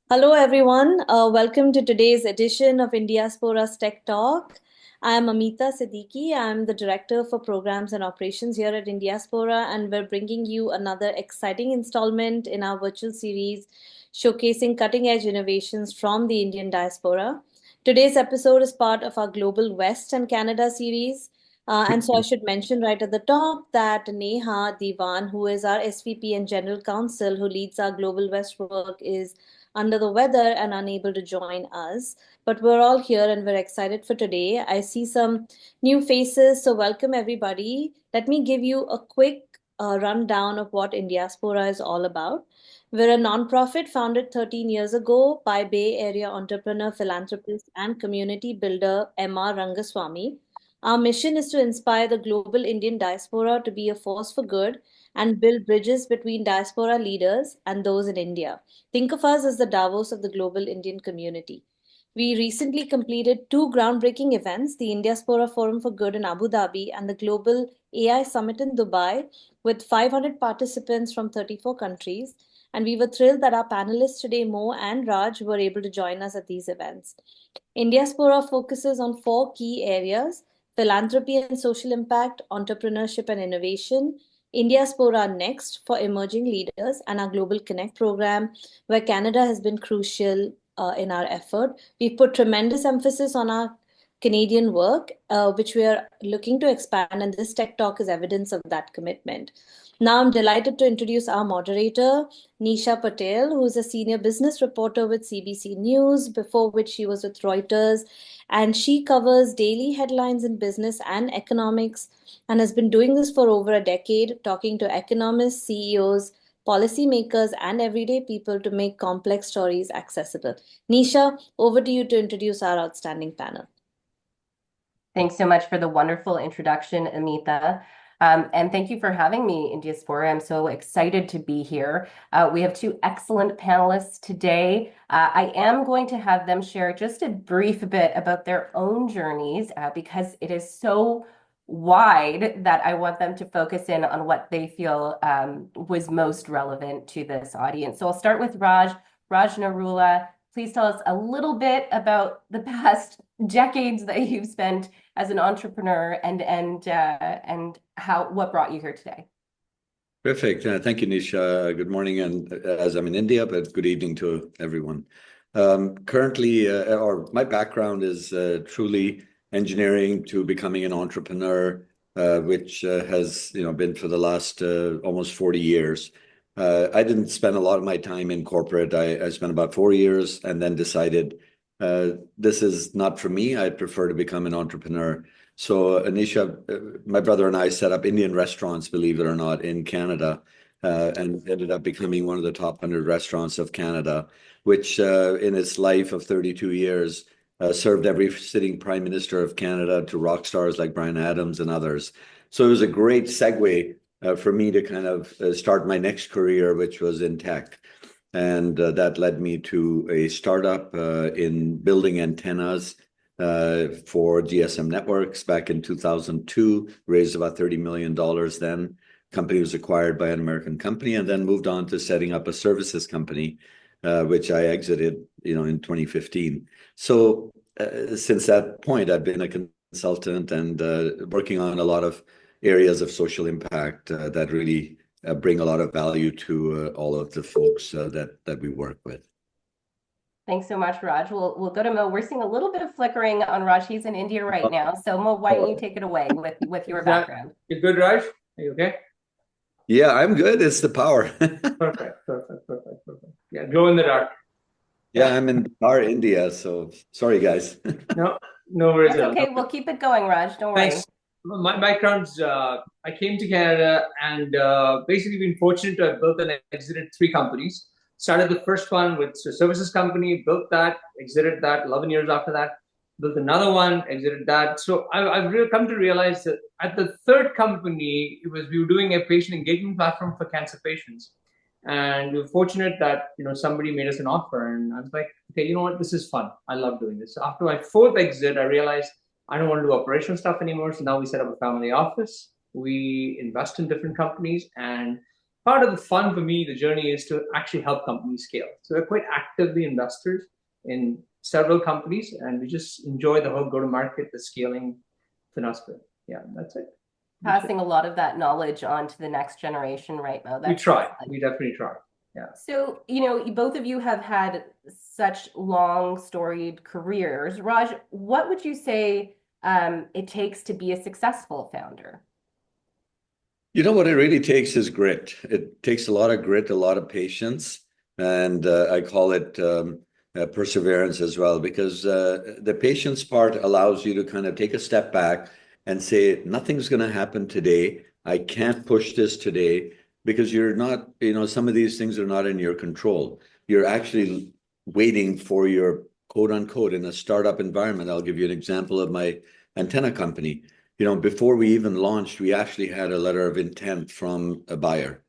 Hello, everyone. Welcome to today's edition of Indiaspora's Tech Talk. I'm Amita Siddiqui. I'm the Director for Programs and Operations here at Indiaspora, and we're bringing you another exciting installment in our virtual series showcasing cutting edge innovations from the Indian diaspora. Today's episode is part of our Global West and Canada series. And so I should mention right at the top that Neha Diwan, who is our SVP and General Counsel, who leads our Global West work, is under the weather and unable to join us. But we're all here and we're excited for today. I see some new faces, so welcome everybody. Let me give you a quick rundown of what Indiaspora is all about. We're a nonprofit founded 13 years ago by Bay Area entrepreneur, philanthropist, and community builder M.R. Rangaswamy. Our mission is to inspire the global Indian diaspora to be a force for good and build bridges between diaspora leaders and those in India. Think of us as the Davos of the global Indian community. We recently completed two groundbreaking events, the Indiaspora Forum for Good in Abu Dhabi and the Global AI Summit in Dubai, with 500 participants from 34 countries. And we were thrilled that our panelists today, Mo and Raj, were able to join us at these events. Indiaspora focuses on four key areas: philanthropy and social impact, entrepreneurship and innovation, Indiaspora Next for emerging leaders, and our Global Connect program, where Canada has been crucial in our effort. We put tremendous emphasis on our Canadian work, which we are looking to expand, and this Tech Talk is evidence of that commitment. Now, I'm delighted to introduce our moderator, Nisha Patel, who is a senior business reporter with CBC News, before which she was with Reuters, and she covers daily headlines in business and economics and has been doing this for over a decade, talking to economists, CEOs, policymakers, and everyday people to make complex stories accessible. Nisha, over to you to introduce our outstanding panel. Thanks so much for the wonderful introduction, Amita. And thank you for having me in Diaspora. I'm so excited to be here. We have two excellent panelists today. I am going to have them share just a brief bit about their own journeys because it is so wide that I want them to focus in on what they feel was most relevant to this audience. So I'll start with Raj Narula. Please tell us a little bit about the past decades that you've spent as an entrepreneur and what brought you here today. Perfect. Thank you, Nisha. Good morning, and as I'm in India, but good evening to everyone. Currently, or my background is truly engineering to becoming an entrepreneur, which has been for the last almost 40 years. I didn't spend a lot of my time in corporate. I spent about 4 years and then decided this is not for me. I prefer to become an entrepreneur. So Anisha, my brother and I set up Indian restaurants, believe it or not, in Canada, and ended up becoming one of the top 100 restaurants of Canada, which in its life of 32 years served every sitting prime minister of Canada to rock stars like Bryan Adams and others. So it was a great segue for me to kind of start my next career, which was in tech. And that led me to a startup in building antennas for GSM networks back in 2002, raised about $30 million then. Company was acquired by an American company and then moved on to setting up a services company, which I exited, in 2015. So since that point, I've been a consultant and working on a lot of areas of social impact that really bring a lot of value to all of the folks that we work with. Thanks so much, Raj. We'll go to Mo. We're seeing a little bit of flickering on Raj. He's in India right now. So Mo, why don't you take it away with your background? You good, Raj? Are you okay? Yeah, I'm good. It's the power. Perfect. Yeah, glow in the dark. Yeah, I'm in Dhar, India. So sorry, guys. No worries. That's okay. We'll keep it going, Raj. Don't worry. Thanks. My background's, I came to Canada and basically been fortunate to have built and exited 3 companies. Started the first one with a services company, built that, exited that, 11 years after that, built another one, exited that. So I've really come to realize that at the third company, we were doing a patient engagement platform for cancer patients. And we were fortunate that, somebody made us an offer and I was like, okay, you know what, this is fun. I love doing this. So after my 4th exit, I realized I don't want to do operational stuff anymore. So now we set up a family office. We invest in different companies and part of the fun for me, the journey is to actually help companies scale. So we're quite actively investors in several companies, and we just enjoy the whole go-to-market, the scaling philosophy. Yeah, that's it. Passing a lot of that knowledge on to the next generation, right, Mo? We try. We definitely try. Yeah. So, both of you have had such long, storied careers. Raj, what would you say it takes to be a successful founder? What it really takes is grit. It takes a lot of grit, a lot of patience, and I call it perseverance as well, because the patience part allows you to kind of take a step back and say, nothing's going to happen today. I can't push this today, because you're not, some of these things are not in your control. You're actually waiting for your quote unquote in a startup environment. I'll give you an example of my antenna company. Before we even launched, we actually had a letter of intent from a buyer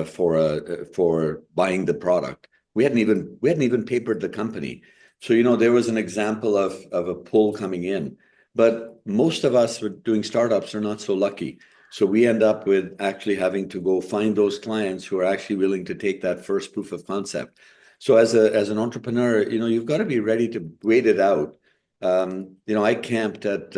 for buying the product. We hadn't even papered the company. So, there was an example of a pull coming in. But most of us doing startups are not so lucky. So we end up with actually having to go find those clients who are actually willing to take that first proof of concept. So as an entrepreneur, you've got to be ready to wait it out. I camped at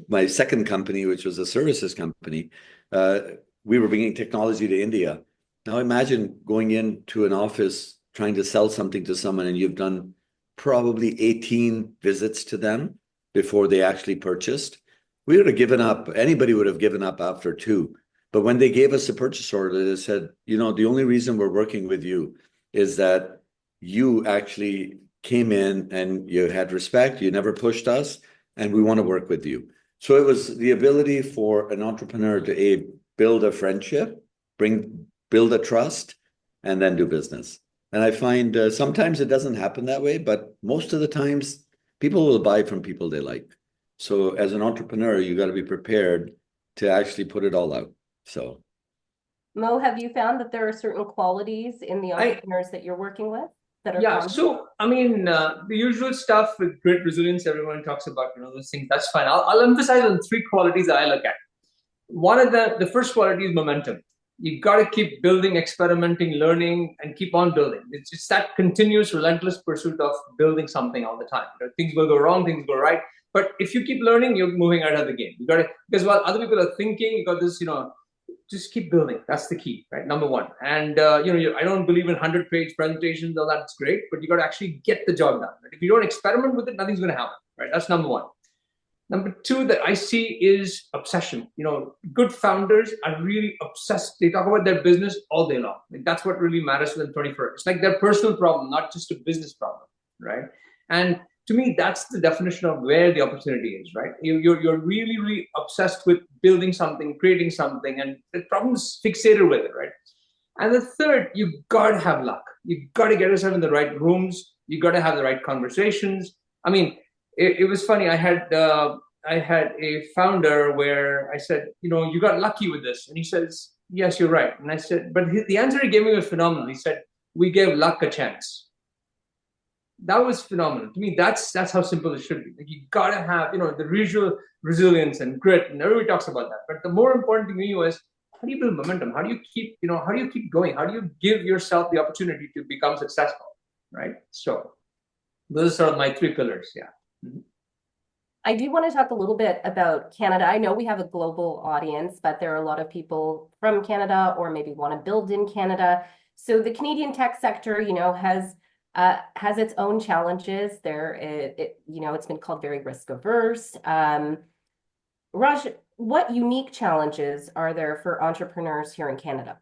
my second company, which was a services company. We were bringing technology to India. Now imagine going into an office trying to sell something to someone, and you've done probably 18 visits to them before they actually purchased. We would have given up. Anybody would have given up after 2. But when they gave us a purchase order, they said, the only reason we're working with you is that you actually came in and you had respect, you never pushed us, and we want to work with you. So it was the ability for an entrepreneur to build a friendship, build a trust, and then do business. And I find sometimes it doesn't happen that way, but most of the times people will buy from people they like. So as an entrepreneur, you got to be prepared to actually put it all out. So, Mo, have you found that there are certain qualities in the entrepreneurs that you're working with that are common? So I mean, the usual stuff with grit, resilience, everyone talks about, those things. That's fine. I'll emphasize on 3 qualities that I look at. One of the first quality is momentum. You got to keep building, experimenting, learning, and keep on building. It's just that continuous, relentless pursuit of building something all the time. Things will go wrong, things go right. But if you keep learning, you're moving out of the game. You got to, because while other people are thinking, you got this, just keep building. That's the key, right? Number one. And, I don't believe in 100-page presentations, all that's great, but you got to actually get the job done. Right? If you don't experiment with it, nothing's going to happen, right? That's number one. Number 2 that I see is obsession. Good founders are really obsessed. They talk about their business all day long. That's what really matters to them 24 hours. It's like their personal problem, not just a business problem, right? And to me, that's the definition of where the opportunity is, right? You're really, really obsessed with building something, creating something, and the problem's fixated with it, right? And the third, you've got to have luck. You've got to get yourself in the right rooms. You've got to have the right conversations. I mean, it was funny. I had a founder where I said, you got lucky with this. And he says, yes, you're right. And I said, but the answer he gave me was phenomenal. He said, we gave luck a chance. That was phenomenal. To me, that's how simple it should be. Like, you got to have, the visual resilience and grit, and everybody talks about that. But the more important to me was, how do you build momentum? How do you keep, how do you keep going? How do you give yourself the opportunity to become successful, right? So those are my 3 pillars. Yeah. Mm-hmm. I do want to talk a little bit about Canada. I know we have a global audience, but there are a lot of people from Canada or maybe want to build in Canada. So the Canadian tech sector, has its own challenges. It's been called very risk averse. Raj, what unique challenges are there for entrepreneurs here in Canada?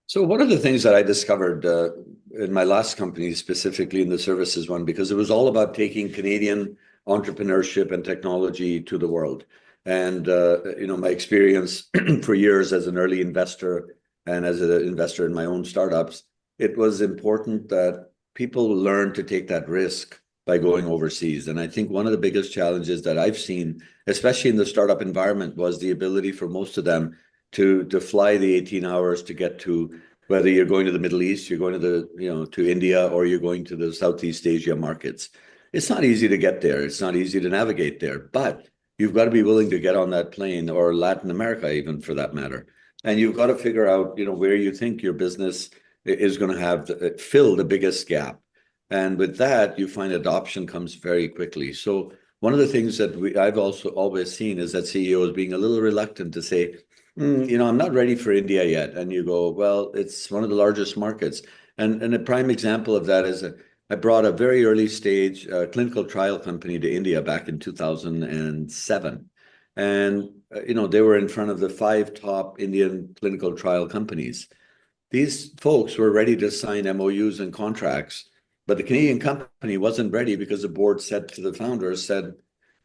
So one of the things that I discovered in my last company, specifically in the services one, because it was all about taking Canadian entrepreneurship and technology to the world. And, my experience for years as an early investor and as an investor in my own startups, it was important that people learn to take that risk by going overseas. And I think one of the biggest challenges that I've seen, especially in the startup environment, was the ability for most of them to fly the 18 hours to get to, whether you're going to the Middle East, you're going to to India, or you're going to the Southeast Asia markets. It's not easy to get there. It's not easy to navigate there, but you've got to be willing to get on that plane, or Latin America even for that matter. And you've got to figure out, where you think your business is going to have fill the biggest gap. And with that, you find adoption comes very quickly. So one of the things that I've also always seen is that CEOs being a little reluctant to say, I'm not ready for India yet. And you go, well, it's one of the largest markets. And a prime example of that is I brought a very early stage clinical trial company to India back in 2007. And, they were in front of the 5 top Indian clinical trial companies. These folks were ready to sign MOUs and contracts, but the Canadian company wasn't ready because the board said to the founders,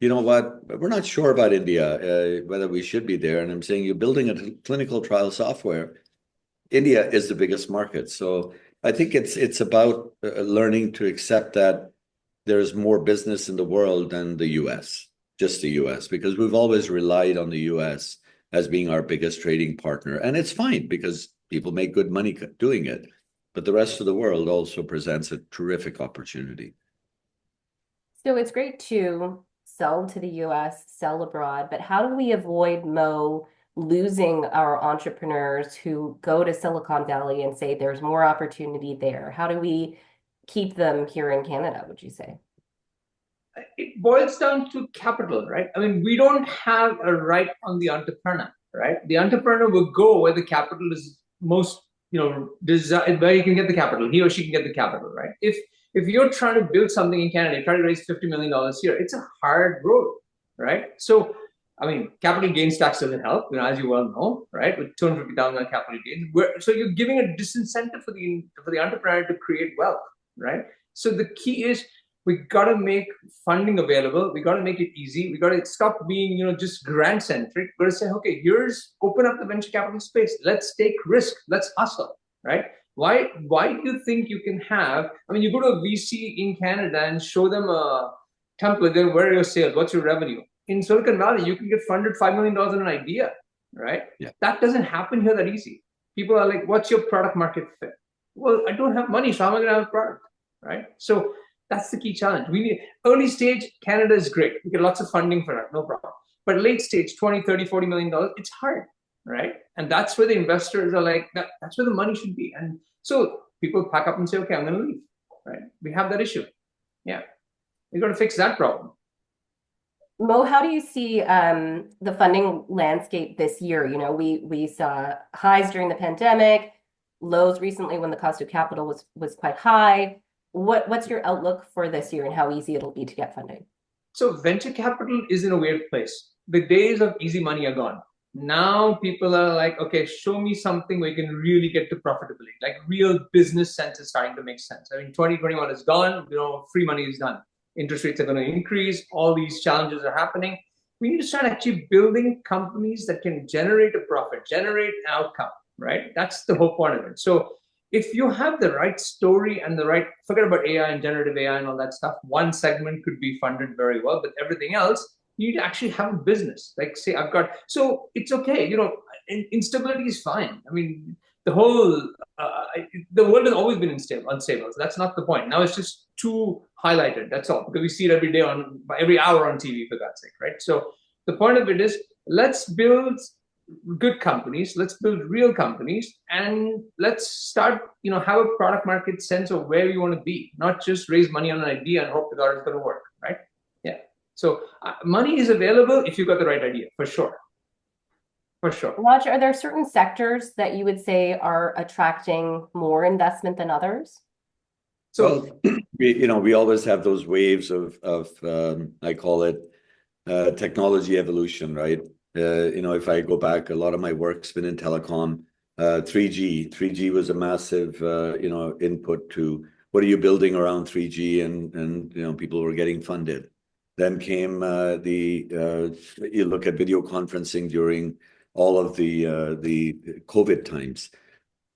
you know what, we're not sure about India, whether we should be there. And I'm saying, you're building a clinical trial software. India is the biggest market. So I think it's about learning to accept that there's more business in the world than the US, just the US, because we've always relied on the US as being our biggest trading partner. And it's fine because people make good money doing it. But the rest of the world also presents a terrific opportunity. So it's great to sell to the US, sell abroad, but how do we avoid, Mo, losing our entrepreneurs who go to Silicon Valley and say there's more opportunity there? How do we keep them here in Canada, would you say? It boils down to capital, right? I mean, we don't have a right on the entrepreneur, right? The entrepreneur will go where the capital is most, where he can get the capital, he or she can get the capital, right? If you're trying to build something in Canada, you try to raise $50 million here, it's a hard road, right? So, I mean, capital gains tax doesn't help, as you well know, right? With $250,000 capital gains, so you're giving a disincentive for the entrepreneur to create wealth, right? So the key is we got to make funding available. We got to make it easy. We got to stop being, just grant centric. We got to say, okay, open up the venture capital space. Let's take risk. Let's hustle, right? Why do you think you can have, you go to a VC in Canada and show them a template, then where are your sales? What's your revenue? In Silicon Valley, you can get funded $5 million on an idea, right? Yeah. That doesn't happen here that easy. People are like, what's your product market fit? Well, I don't have money, so how am I going to have a product, right? So that's the key challenge. We need early stage, Canada is great. We get lots of funding for that, no problem. But late stage, 20, 30, $40 million, it's hard, right? And that's where the investors are like, that's where the money should be. And so people pack up and say, okay, I'm going to leave, right? We have that issue. Yeah. We got to fix that problem. Mo, how do you see the funding landscape this year? We saw highs during the pandemic, lows recently when the cost of capital was quite high. What's your outlook for this year and how easy it'll be to get funding? So venture capital is in a weird place. The days of easy money are gone. Now people are like, okay, show me something where you can really get to profitability. Like real business sense is starting to make sense. 2021 is gone. Free money is done. Interest rates are going to increase. All these challenges are happening. We need to start actually building companies that can generate a profit, generate an outcome, right? That's the whole point of it. So if you have the right story and forget about AI and generative AI and all that stuff, one segment could be funded very well, but everything else, you need to actually have a business. Like say, so it's okay, instability is fine. The whole, the world has always been unstable, so that's not the point. Now it's just too highlighted, that's all, because we see it every day every hour on TV, for God's sake, right? So the point of it is, let's build good companies, let's build real companies, and let's start, have a product market sense of where you want to be, not just raise money on an idea and hope the God is going to work, right? Yeah. So money is available if you've got the right idea, for sure. For sure. Raj, are there certain sectors that you would say are attracting more investment than others? So, we always have those waves of I call it technology evolution, right? If I go back, a lot of my work's been in telecom. 3G was a massive, input to what are you building around 3G, and people were getting funded. Then came you look at video conferencing during all of the COVID times.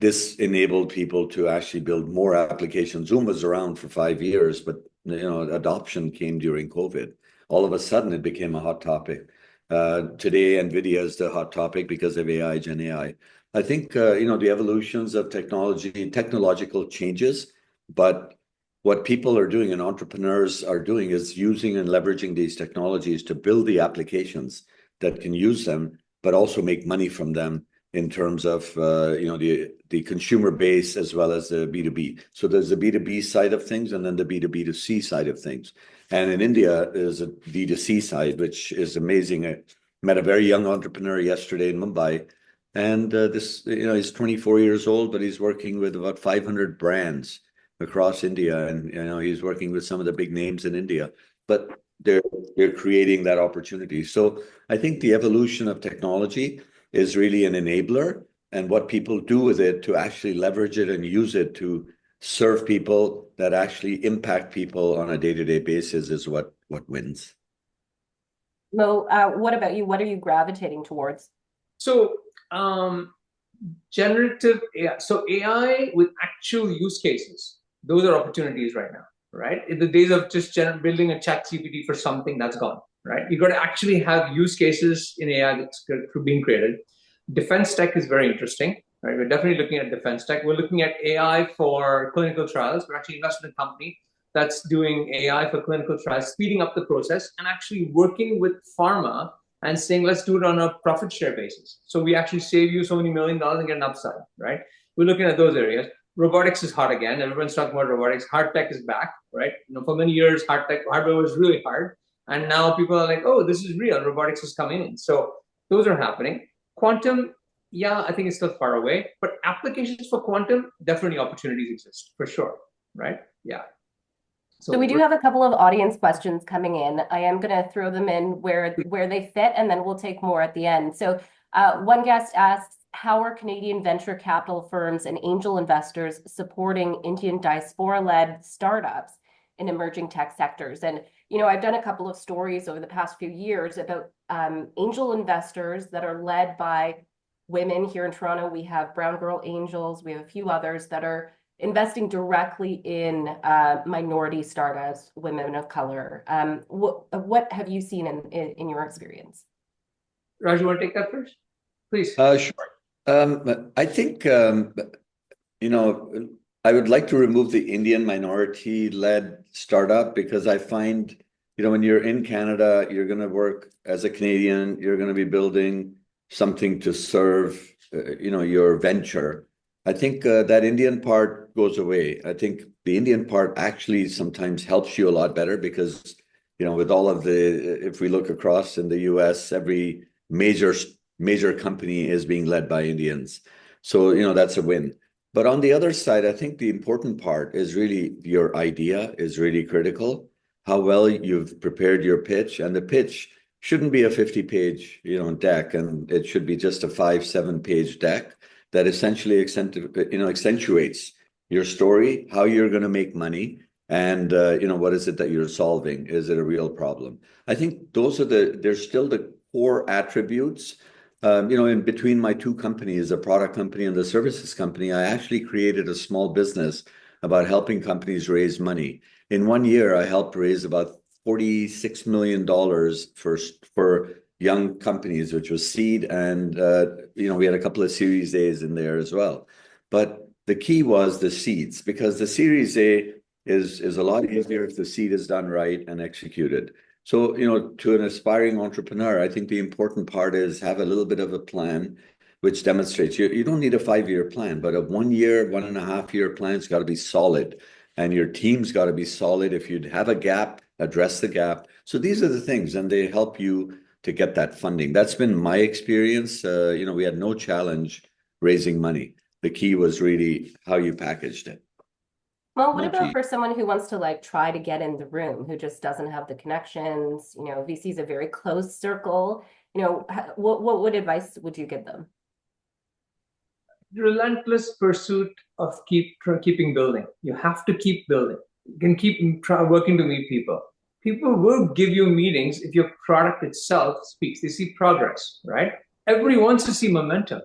This enabled people to actually build more applications. Zoom was around for 5 years, but adoption came during COVID. All of a sudden, it became a hot topic. Today, NVIDIA is the hot topic because of AI, Gen AI. I think, the evolutions of technological changes, but what people are doing and entrepreneurs are doing is using and leveraging these technologies to build the applications that can use them, but also make money from them in terms of the consumer base as well as the B2B. So there's the B2B side of things and then the B2B2C side of things. And in India, there's a B2C side, which is amazing. I met a very young entrepreneur yesterday in Mumbai, and he's 24 years old, but he's working with about 500 brands across India, and he's working with some of the big names in India. But they're creating that opportunity. So I think the evolution of technology is really an enabler, and what people do with it to actually leverage it and use it to serve people that actually impact people on a day-to-day basis is what wins. Mo, what about you? What are you gravitating towards? So generative AI, so AI with actual use cases, those are opportunities right now, right? In the days of just building a chat GPT for something, that's gone, right? You got to actually have use cases in AI that's being created. Defense tech is very interesting, right? We're definitely looking at defense tech. We're looking at AI for clinical trials. We're actually invested in a company that's doing AI for clinical trials, speeding up the process and actually working with pharma and saying, let's do it on a profit share basis. So we actually save you so many $1 million and get an upside, right? We're looking at those areas. Robotics is hot again. Everyone's talking about robotics. Hard tech is back, right? For many years, hardware was really hard. And now people are like, oh, this is real. Robotics is coming in. So those are happening. Quantum, yeah, I think it's still far away. But applications for quantum, definitely opportunities exist, for sure, right? Yeah. So we do have a couple of audience questions coming in. I am going to throw them in where they fit, and then we'll take more at the end. So one guest asks, how are Canadian venture capital firms and angel investors supporting Indian diaspora-led startups in emerging tech sectors? And, I've done a couple of stories over the past few years about angel investors that are led by women. Here in Toronto, we have Brown Girl Angels. We have a few others that are investing directly in minority startups, women of color. What have you seen in your experience? Raj, you want to take that first? Please. Sure. I think, I would like to remove the Indian minority-led startup because I find, when you're in Canada, you're going to work as a Canadian, you're going to be building something to serve, your venture. I think that Indian part goes away. I think the Indian part actually sometimes helps you a lot better because, with all of if we look across in the US, every major company is being led by Indians. So, that's a win. But on the other side, I think the important part is really your idea is really critical, how well you've prepared your pitch. And the pitch shouldn't be a 50-page, deck, and it should be just a 5-7-page deck that essentially accentuates your story, how you're going to make money, and what is it that you're solving? Is it a real problem? I think they're still the core attributes. In between my two companies, the product company and the services company, I actually created a small business about helping companies raise money. In 1 year, I helped raise about $46 million for young companies, which was seed, and we had a couple of Series A's in there as well. But the key was the seeds, because the Series A is a lot easier if the seed is done right and executed. So, to an aspiring entrepreneur, I think the important part is have a little bit of a plan, which demonstrates you don't need a 5-year plan, but a 1 year, 1.5-year plan's got to be solid, and your team's got to be solid. If you'd have a gap, address the gap. So these are the things, and they help you to get that funding. That's been my experience. We had no challenge raising money. The key was really how you packaged it. Well, what about for someone who wants to try to get in the room, who just doesn't have the connections? VC is a very closed circle. What advice would you give them? Relentless pursuit of keeping building. You have to keep building. You can keep working to meet people. People will give you meetings if your product itself speaks. They see progress, right? Everybody wants to see momentum.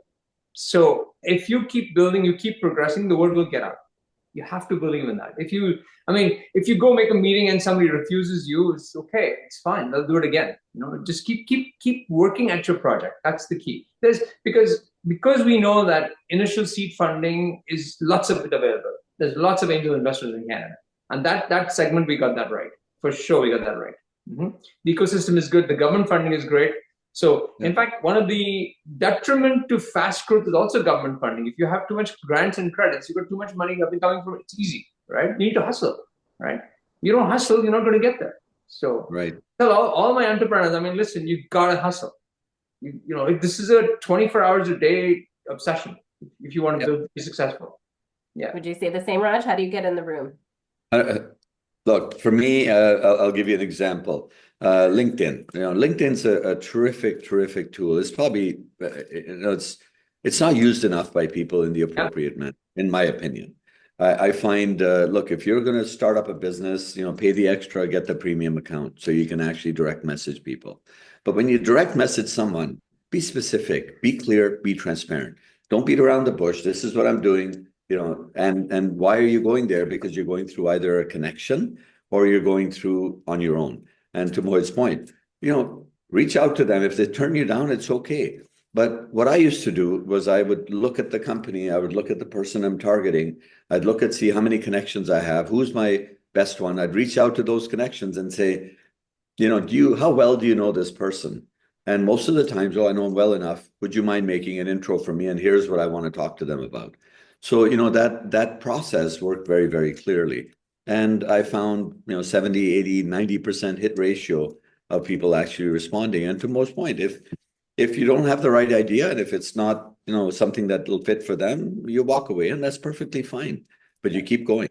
So if you keep building, you keep progressing, the word will get out. You have to believe in that. If you go make a meeting and somebody refuses you, it's okay. It's fine. They'll do it again. Just keep working at your project. That's the key. Because we know that initial seed funding is lots of it available. There's lots of angel investors in Canada, and that segment we got that right for sure. We got that right. The ecosystem is good. The government funding is great. So in fact, one of the detriment to fast growth is also government funding. If you have too much grants and credits, you've got too much money coming from it, it's easy, right? You need to hustle, right? You don't hustle, you're not going to get there. So tell all my entrepreneurs, I mean, listen, you got to hustle. You know, this is a 24 hours a day obsession if you want to be successful. Yeah. Would you say the same, Raj? How do you get in the room? Look, for me, I'll give you an example. LinkedIn. You know, LinkedIn's a terrific tool. It's probably, it's not used enough by people in the appropriate manner, in my opinion. I find, look, if you're going to start up a business, you know, pay the extra, get the premium account so you can actually direct message people. But when you direct message someone, be specific, be clear, be transparent. Don't beat around the bush. This is what I'm doing, you know, and why are you going there? Because you're going through either a connection or you're going through on your own. And to Mohit's point, you know, reach out to them. If they turn you down, it's okay. But what I used to do was I would look at the company, I would look at the person I'm targeting, I'd look at see how many connections I have, who's my best one. I'd reach out to those connections and say, you know, how well do you know this person? And most of the times, I know them well enough. Would you mind making an intro for me? And here's what I want to talk to them about. So, you know, that process worked very clearly. And I found, you know, 70, 80, 90% hit ratio of people actually responding. And to most point, if you don't have the right idea and if it's not, you know, something that will fit for them, you walk away and that's perfectly fine. But you keep going.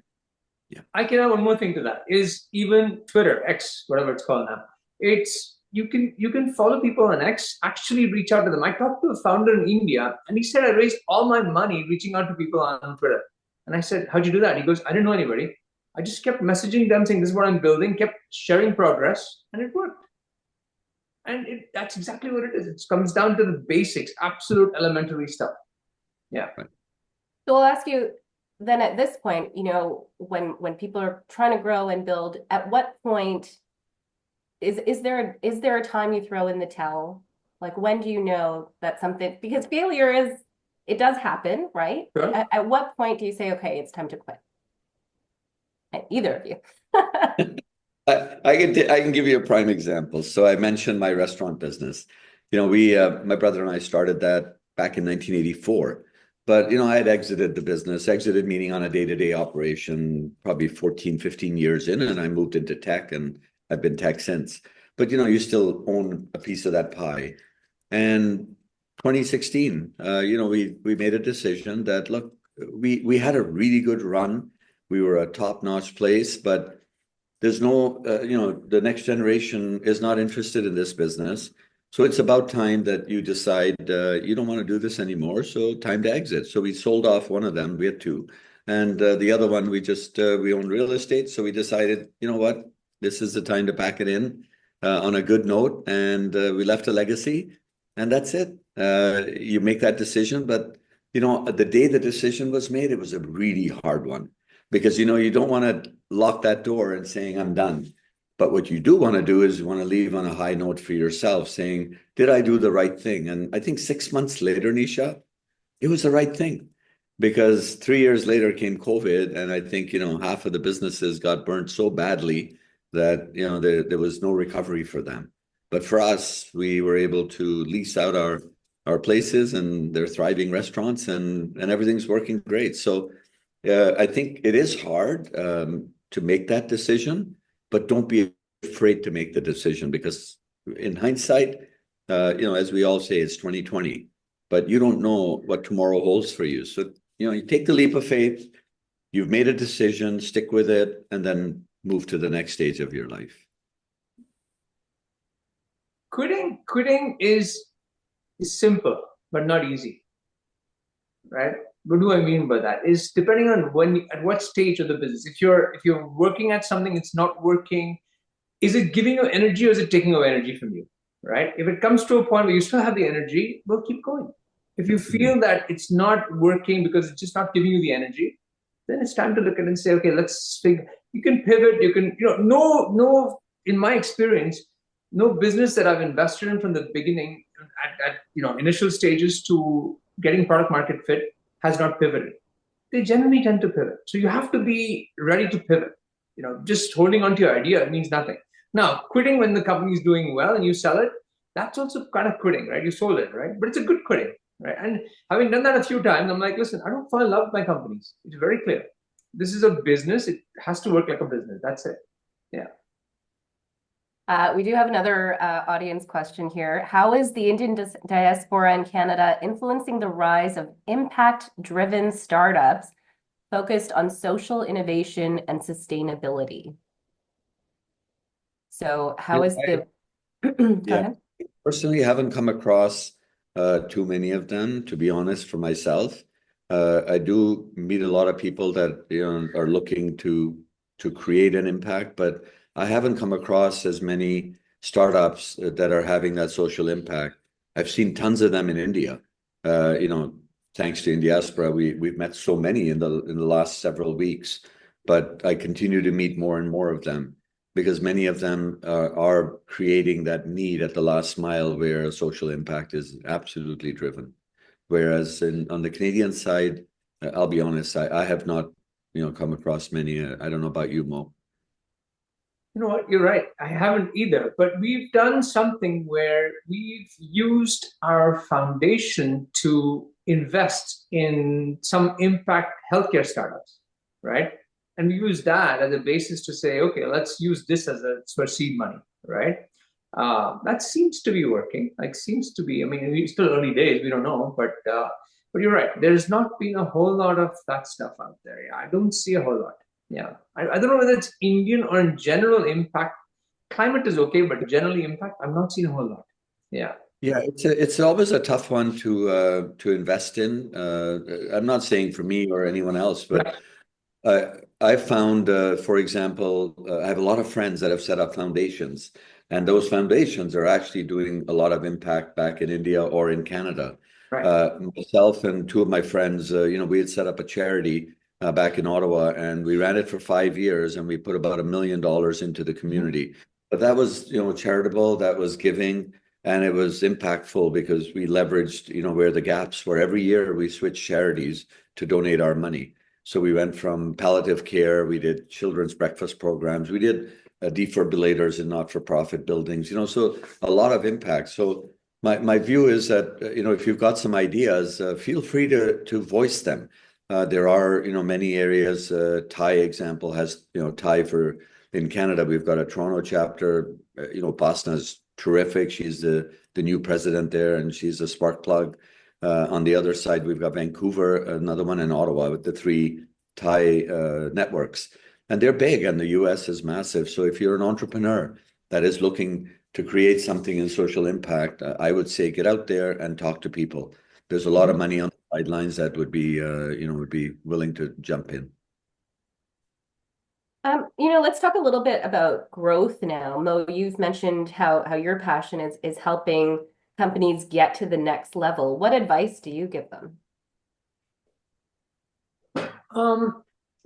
Yeah. I can add one more thing to that is even Twitter, X, whatever it's called now. It's you can follow people on X, actually reach out to them. I talked to a founder in India and he said, I raised all my money reaching out to people on Twitter. And I said, how'd you do that? He goes, I didn't know anybody. I just kept messaging them saying, this is what I'm building, kept sharing progress, and it worked. And that's exactly what it is. It comes down to the basics, absolute elementary stuff. Yeah. So I'll ask you then at this point, you know, when people are trying to grow and build, at what point is there a time you throw in the towel? Like when do you know that something, because failure it does happen, right? Sure. At what point do you say, okay, it's time to quit? Either of you. I can give you a prime example. So I mentioned my restaurant business. You know, my brother and I started that back in 1984. But, you know, I had exited the business, meaning on a day-to-day operation, probably 14, 15 years in, and I moved into tech and I've been tech since. But, you know, you still own a piece of that pie. And 2016, you know, we made a decision that, look, we had a really good run. We were a top-notch place, but there's no, you know, the next generation is not interested in this business. So it's about time that you decide you don't want to do this anymore. So time to exit. So we sold off one of them. We had two. And the other one, we own real estate. So we decided, you know what, this is the time to pack it in on a good note. And we left a legacy. And that's it. You make that decision. But, you know, the day the decision was made, it was a really hard one. Because, you know, you don't want to lock that door and saying, I'm done. But what you do want to do is you want to leave on a high note for yourself saying, did I do the right thing? And I think 6 months later, Nisha, it was the right thing. Because 3 years later came COVID. And I think, you know, half of the businesses got burnt so badly that, you know, there was no recovery for them. But for us, we were able to lease out our places and they're thriving restaurants and everything's working great. So I think it is hard to make that decision, but don't be afraid to make the decision because in hindsight, you know, as we all say, it's 2020, but you don't know what tomorrow holds for you. So, you know, you take the leap of faith, you've made a decision, stick with it, and then move to the next stage of your life. Quitting is simple, but not easy, right? What do I mean by that? Is depending on at what stage of the business. If you're working at something, it's not working. Is it giving you energy or is it taking away energy from you? Right? If it comes to a point where you still have the energy, well, keep going. If you feel that it's not working because it's just not giving you the energy, then it's time to look at it and say, okay, let's figure. You can pivot. You can, you know, no. In my experience, no business that I've invested in from the beginning at you know initial stages to getting product market fit has not pivoted. They generally tend to pivot. So you have to be ready to pivot. You know, just holding on to your idea means nothing. Now, quitting when the company is doing well and you sell it, that's also kind of quitting, right? You sold it, right? But it's a good quitting, right? And having done that a few times, I'm like, listen, I don't fall in love with my companies. It's very clear. This is a business. It has to work like a business. That's it. Yeah. We do have another audience question here. How is the Indian diaspora in Canada influencing the rise of impact-driven startups focused on social innovation and sustainability? So how is the... Go ahead. Personally, haven't come across too many of them, to be honest, for myself. I do meet a lot of people that are looking to create an impact, but I haven't come across as many startups that are having that social impact. I've seen tons of them in India. Thanks to Indiaspora, we've met so many in the last several weeks, but I continue to meet more and more of them because many of them are creating that need at the last mile where social impact is absolutely driven. Whereas on the Canadian side, I'll be honest, I have not come across many. I don't know about you, Mo. You know what? You're right. I haven't either. But we've done something where we've used our foundation to invest in some impact healthcare startups, right? And we use that as a basis to say, okay, let's use this as for seed money, right? That seems to be working. I mean, it's still early days. We don't know, but you're right. There's not been a whole lot of that stuff out there. Yeah, I don't see a whole lot. Yeah, I don't know whether it's Indian or in general impact. Climate is okay, but generally impact, I'm not seeing a whole lot. Yeah. Yeah, it's always a tough one to invest in. I'm not saying for me or anyone else, but I found, for example, I have a lot of friends that have set up foundations, and those foundations are actually doing a lot of impact back in India or in Canada. Right. Myself and two of my friends, we had set up a charity back in Ottawa, and we ran it for 5 years, and we put about $1 million into the community. But that was, charitable, that was giving, and it was impactful because we leveraged, where the gaps were. Every year we switched charities to donate our money. So we went from palliative care, we did children's breakfast programs, we did defibrillators in not-for-profit buildings, so a lot of impact. So my view is that, if you've got some ideas, feel free to voice them. There are, many areas. Thai example has, Thai in Canada, we've got a Toronto chapter. Basna's terrific. She's the new president there, and she's a spark plug. On the other side, we've got Vancouver, another one in Ottawa with the 3 Thai networks. And they're big, and the US is massive. So if you're an entrepreneur that is looking to create something in social impact, I would say get out there and talk to people. There's a lot of money on the sidelines that would be willing to jump in. Let's talk a little bit about growth now. Mo, you've mentioned how your passion is helping companies get to the next level. What advice do you give them?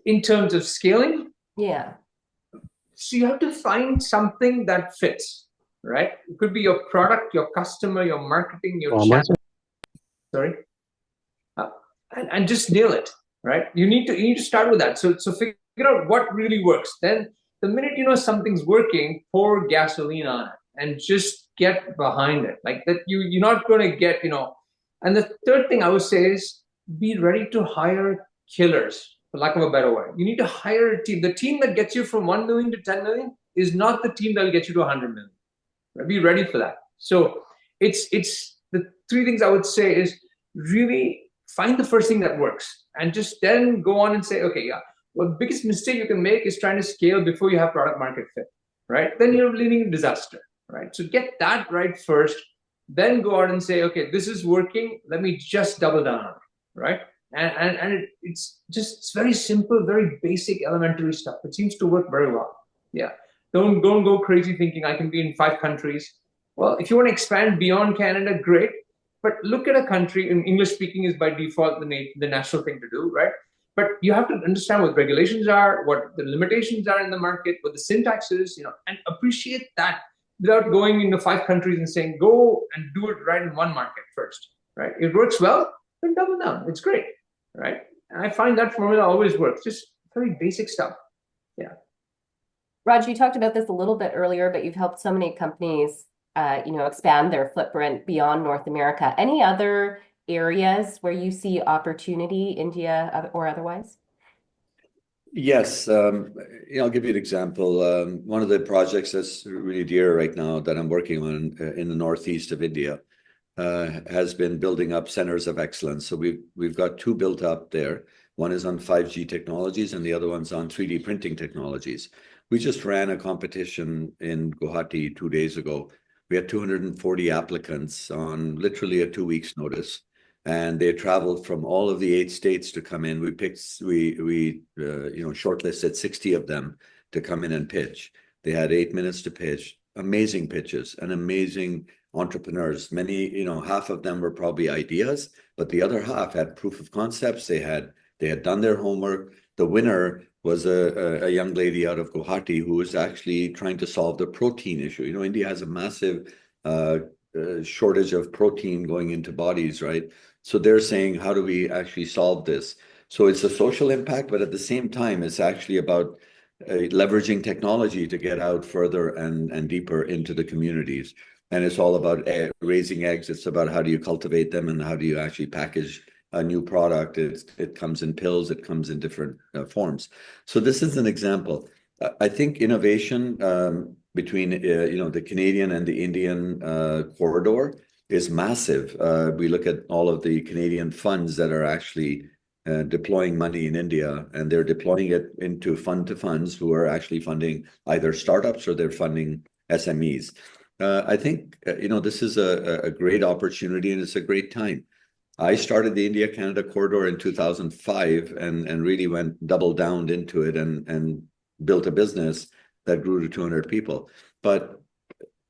In terms of scaling? Yeah. So you have to find something that fits, right? It could be your product, your customer, your marketing, your channel. Sorry. And just nail it, right? You need to start with that. So figure out what really works. Then the minute you know something's working, pour gasoline on it and just get behind it. Like that, you're not going to get, And the third thing I would say is be ready to hire killers, for lack of a better word. You need to hire a team. The team that gets you from 1 million to 10 million is not the team that will get you to 100 million. Right? Be ready for that. So it's the 3 things I would say is really find the first thing that works and just then go on and say, okay, yeah, well, the biggest mistake you can make is trying to scale before you have product market fit, right? Then you're leading to disaster, right? So get that right first, then go out and say, okay, this is working. Let me just double down on it, right? And it's very simple, very basic, elementary stuff. It seems to work very well. Yeah. Don't go crazy thinking I can be in 5 countries. Well, if you want to expand beyond Canada, great. But look at a country, and English speaking is by default the natural thing to do, right? But you have to understand what regulations are, what the limitations are in the market, what the syntax is, and appreciate that without going into 5 countries and saying, go and do it right in one market first, right? It works well, then double down. It's great, right? And I find that formula always works. Just very basic stuff. Yeah. Raj, you talked about this a little bit earlier, but you've helped so many companies expand their footprint beyond North America. Any other areas where you see opportunity, India or otherwise? Yes, I'll give you an example. One of the projects that's really dear right now that I'm working on in the northeast of India has been building up centers of excellence. So we've got two built up there. One is on 5G technologies and the other one's on 3D printing technologies. We just ran a competition in Guwahati 2 days ago. We had 240 applicants on literally a 2 weeks notice, and they traveled from all of the 8 states to come in. We shortlisted 60 of them to come in and pitch. They had 8 minutes to pitch. Amazing pitches and amazing entrepreneurs. Many, half of them were probably ideas, but the other half had proof of concepts. They had done their homework. The winner was a young lady out of Guwahati who was actually trying to solve the protein issue. India has a massive shortage of protein going into bodies, right? So they're saying, how do we actually solve this? So it's a social impact, but at the same time, it's actually about leveraging technology to get out further and deeper into the communities. And it's all about raising eggs. It's about how do you cultivate them and how do you actually package a new product. It comes in pills, it comes in different forms. So this is an example. I think innovation between the Canadian and the Indian corridor is massive. We look at all of the Canadian funds that are actually deploying money in India, and they're deploying it into fund to funds who are actually funding either startups or they're funding SMEs. I think this is a great opportunity and it's a great time. I started the India-Canada corridor in 2005 and really went double down into it and built a business that grew to 200 people. But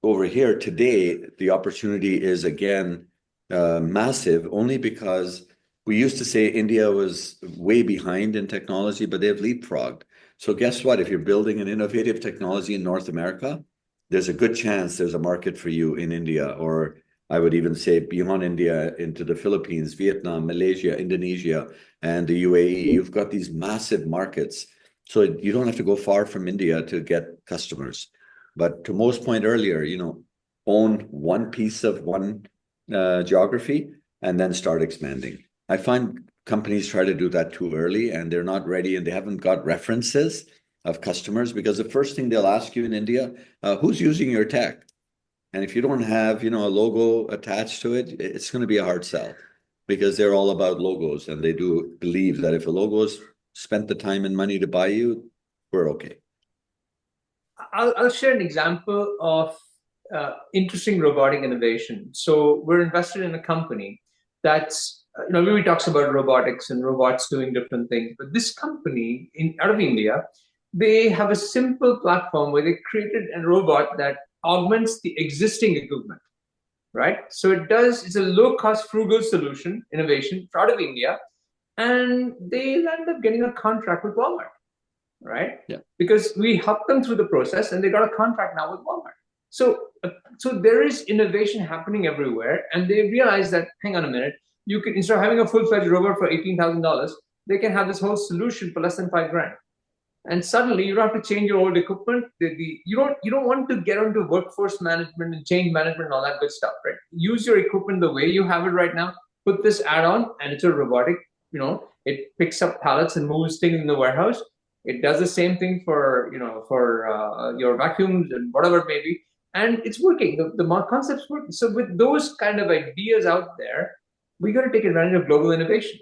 over here today, the opportunity is again massive, only because we used to say India was way behind in technology, but they've leapfrogged. So guess what? If you're building an innovative technology in North America, there's a good chance there's a market for you in India, or I would even say beyond India into the Philippines, Vietnam, Malaysia, Indonesia, and the UAE. You've got these massive markets. So you don't have to go far from India to get customers. But to Mo's point earlier, own one piece of one geography and then start expanding. I find companies try to do that too early and they're not ready and they haven't got references of customers, because the first thing they'll ask you in India, who's using your tech? And if you don't have, a logo attached to it, it's going to be a hard sell, because they're all about logos and they do believe that if a logo's spent the time and money to buy you, we're okay. I'll share an example of interesting robotic innovation. So we're invested in a company that's, everybody talks about robotics and robots doing different things, but this company out of India, they have a simple platform where they created a robot that augments the existing equipment, right? So it's a low-cost, frugal solution, innovation out of India, and they end up getting a contract with Walmart, right? Yeah. Because we helped them through the process and they got a contract now with Walmart. So there is innovation happening everywhere, and they realize that, hang on a minute, you can, instead of having a full-fledged robot for $18,000, they can have this whole solution for less than $5,000. And suddenly you don't have to change your old equipment. You don't want to get into workforce management and change management and all that good stuff, right? Use your equipment the way you have it right now. Put this add-on, and it's a robotic. It picks up pallets and moves things in the warehouse. It does the same thing for your vacuums and whatever it may be, and it's working. The concept's working. So with those kind of ideas out there, we got to take advantage of global innovation.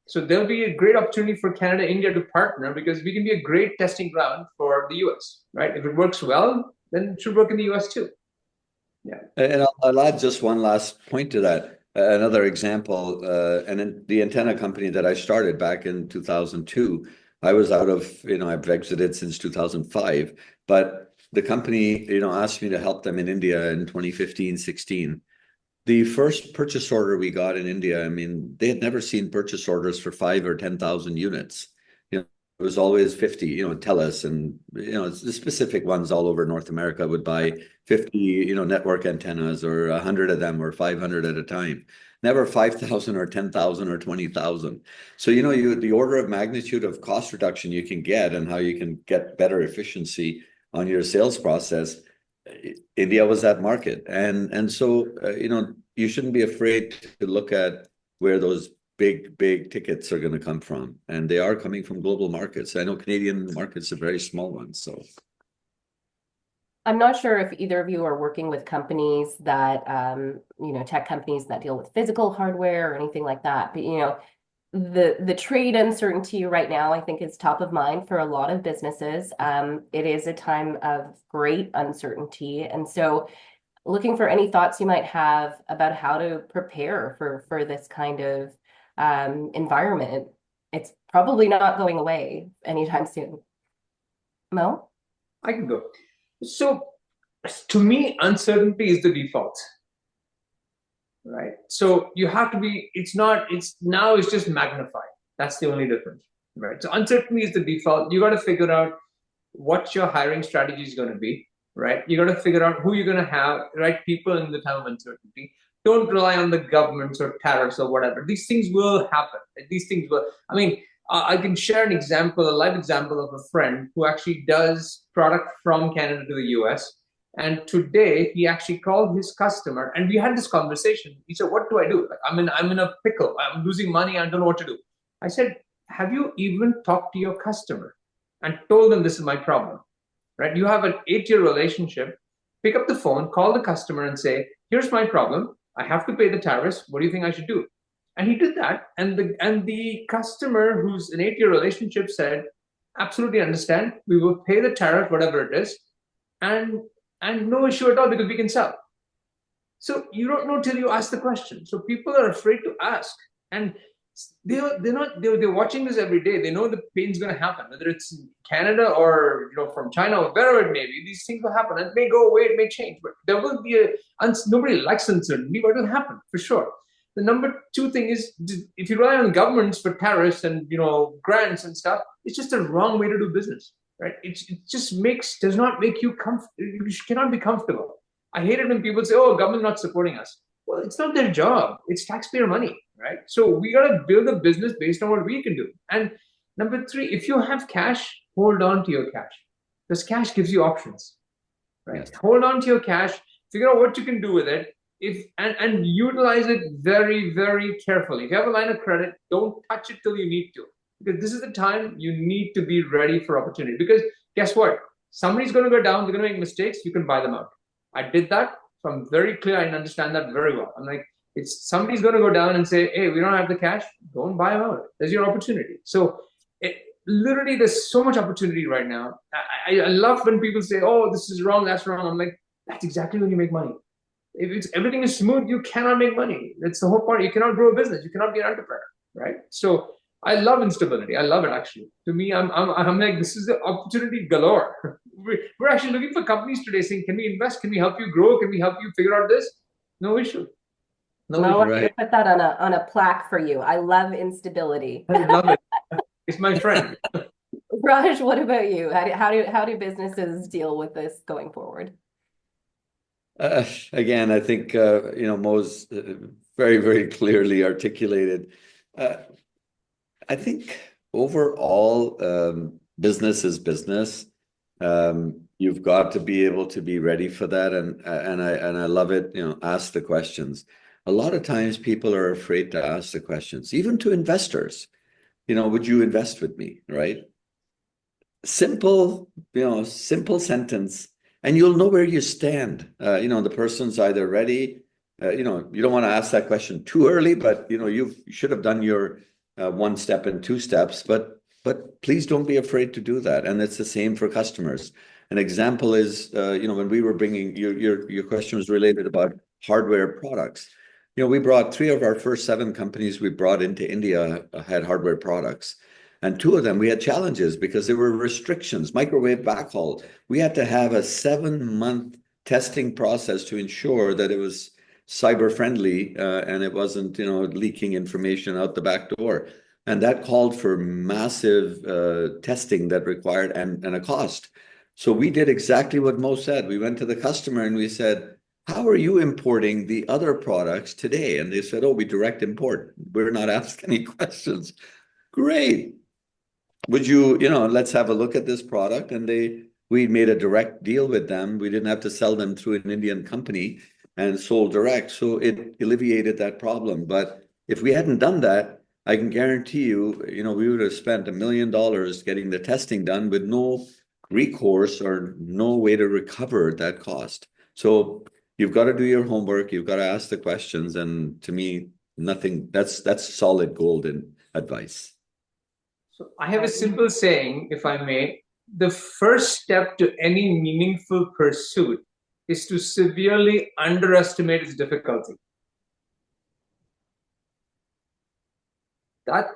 So there'll be a great opportunity for Canada, India to partner, because we can be a great testing ground for the US, right? If it works well, then it should work in the US too. Yeah. And I'll add just one last point to that. Another example, and in the antenna company that I started back in 2002, I was out of, I've exited since 2005, but the company, asked me to help them in India in 2015, 16. The first purchase order we got in India, they had never seen purchase orders for 5,000 or 10,000 units. It was always 50, TELUS and, the specific ones all over North America would buy 50, network antennas, or 100 of them, or 500 at a time. Never 5,000 or 10,000 or 20,000. So, the order of magnitude of cost reduction you can get and how you can get better efficiency on your sales process, India was that market. And so, you shouldn't be afraid to look at where those big tickets are going to come from. And they are coming from global markets. I know Canadian markets are very small ones. So I'm not sure if either of you are working with companies that, tech companies that deal with physical hardware or anything like that. But, the trade uncertainty right now, I think, is top of mind for a lot of businesses. It is a time of great uncertainty. And so looking for any thoughts you might have about how to prepare for this kind of environment. It's probably not going away anytime soon. Mo? I can go. So to me, uncertainty is the default, right? So you have to be, it's just magnified. That's the only difference, right? So uncertainty is the default. You got to figure out what your hiring strategy is going to be, right? You got to figure out who you're going to have, right? People in the time of uncertainty. Don't rely on the governments or tariffs or whatever. These things will happen. These things will, I can share an example, a live example of a friend who actually does product from Canada to the US. And today he actually called his customer and we had this conversation. He said, what do I do? Like, I'm in a pickle. I'm losing money. I don't know what to do. I said, have you even talked to your customer and told them this is my problem, right? You have an 8-year relationship. Pick up the phone, call the customer and say, here's my problem. I have to pay the tariffs. What do you think I should do? And he did that. And the customer, who's an 8-year relationship, said, absolutely understand. We will pay the tariff, whatever it is. And no issue at all because we can sell. So you don't know till you ask the question. So people are afraid to ask. And they're watching this every day. They know the pain's going to happen, whether it's in Canada or from China or wherever it may be. These things will happen. It may go away, it may change, but there will be nobody likes uncertainty, but it will happen for sure. The number two thing is, if you rely on governments for tariffs and grants and stuff, it's just a wrong way to do business, right? It just does not make you comfortable. You cannot be comfortable. I hate it when people say, "Oh, government not supporting us." Well, it's not their job. It's taxpayer money, right? So we got to build a business based on what we can do. And number three, if you have cash, hold on to your cash. Because cash gives you options, right? Yes. Hold on to your cash, figure out what you can do with it, and utilize it very, very carefully. If you have a line of credit, don't touch it till you need to. Because this is the time you need to be ready for opportunity. Because guess what? Somebody's going to go down, they're going to make mistakes, you can buy them out. I did that. So I'm very clear. I understand that very well. I'm like, somebody's going to go down and say, hey, we don't have the cash. Don't buy them out. There's your opportunity. So literally, there's so much opportunity right now. I love when people say, oh, this is wrong, that's wrong. I'm like, that's exactly when you make money. If everything is smooth, you cannot make money. That's the whole point. You cannot grow a business. You cannot be an entrepreneur, right? So I love instability. I love it, actually. To me, I'm like, this is the opportunity galore. We're actually looking for companies today saying, can we invest? Can we help you grow? Can we help you figure out this? No issue. No, I'm going to put that on a plaque for you. I love instability. I love it. It's my friend. Raj, what about you? How do businesses deal with this going forward? Again, I think Mo's very, very clearly articulated. I think overall, business is business. You've got to be able to be ready for that, and I love it. Ask the questions. A lot of times, people are afraid to ask the questions, even to investors. Would you invest with me? Right? Simple sentence, and you'll know where you stand. The person's either ready. You don't want to ask that question too early, but you should have done your 1 step and 2 steps. But please don't be afraid to do that. And it's the same for customers. An example is, when we were bringing your question was related about hardware products. We brought 3 of our first 7 companies we brought into India had hardware products. And 2 of them, we had challenges because there were restrictions, microwave backhaul. We had to have a 7-month testing process to ensure that it was cyber friendly and it wasn't, leaking information out the back door. And that called for massive testing that required and a cost. So we did exactly what Mo said. We went to the customer and we said, how are you importing the other products today? And they said, oh, we direct import. We're not asking any questions. Great. Would you, let's have a look at this product. And they we made a direct deal with them. We didn't have to sell them through an Indian company and sold direct. So it alleviated that problem. But if we hadn't done that, I can guarantee you, we would have spent $1 million getting the testing done with no recourse or no way to recover that cost. So you've got to do your homework. You've got to ask the questions. And to me, nothing, that's solid golden advice. So I have a simple saying, if I may. The first step to any meaningful pursuit is to severely underestimate its difficulty.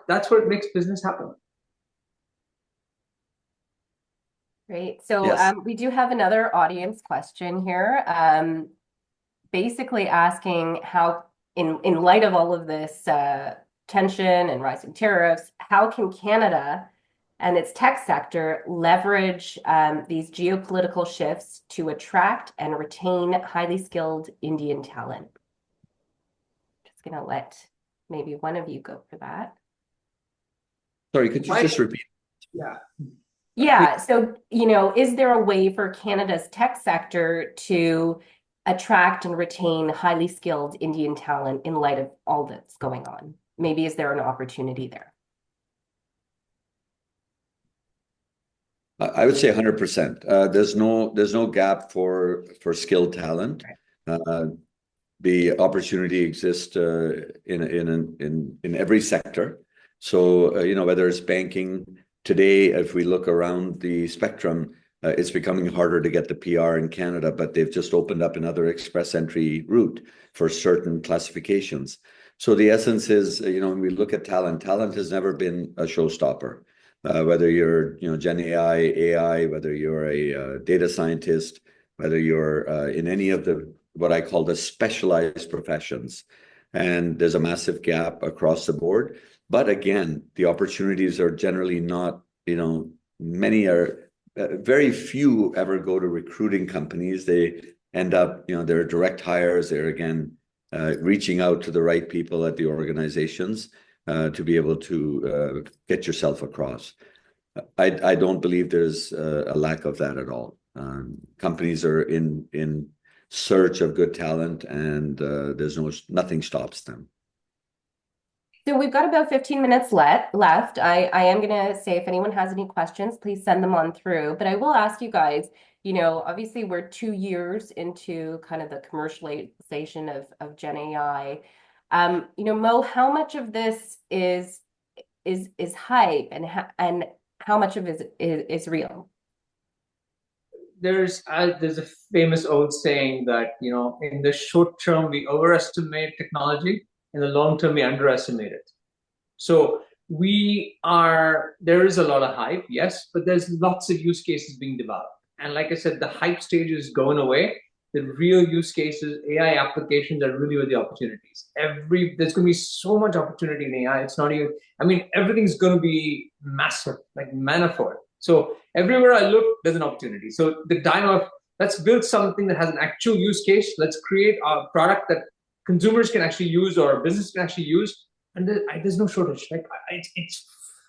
That's what makes business happen. Great. So Yes. We do have another audience question here, basically asking how, in light of all of this tension and rising tariffs, how can Canada and its tech sector leverage these geopolitical shifts to attract and retain highly skilled Indian talent? Just going to let maybe one of you go for that. Sorry, could you just repeat? Yeah. Yeah. So, is there a way for Canada's tech sector to attract and retain highly skilled Indian talent in light of all that's going on? Maybe is there an opportunity there? I would say 100%. There's no gap for skilled talent. The opportunity exists in every sector. So whether it's banking today, if we look around the spectrum, it's becoming harder to get the PR in Canada, but they've just opened up another express entry route for certain classifications. So the essence is, when we look at talent has never been a showstopper. Whether you're, Gen AI, whether you're a data scientist, whether you're in any of what I call the specialized professions, and there's a massive gap across the board. But again, the opportunities are generally not, very few ever go to recruiting companies. They end up, they're direct hires. They're again reaching out to the right people at the organizations to be able to get yourself across. I don't believe there's a lack of that at all. Companies are in search of good talent, and nothing stops them. So we've got about 15 minutes left. I am going to say, if anyone has any questions, please send them on through. But I will ask you guys, obviously we're 2 years into kind of the commercialization of Gen AI. Mo, how much of this is hype, and how much of it is real? There's a famous old saying that, in the short term we overestimate technology, in the long term we underestimate it. So there is a lot of hype, yes, but there's lots of use cases being developed. And like I said, the hype stage is going away. The real use cases, AI applications, are really where the opportunities. There's going to be so much opportunity in AI. It's not even, everything's going to be massive, like manifold. So everywhere I look, there's an opportunity. So the time of, let's build something that has an actual use case. Let's create a product that consumers can actually use, or business can actually use. And there's no shortage. Like it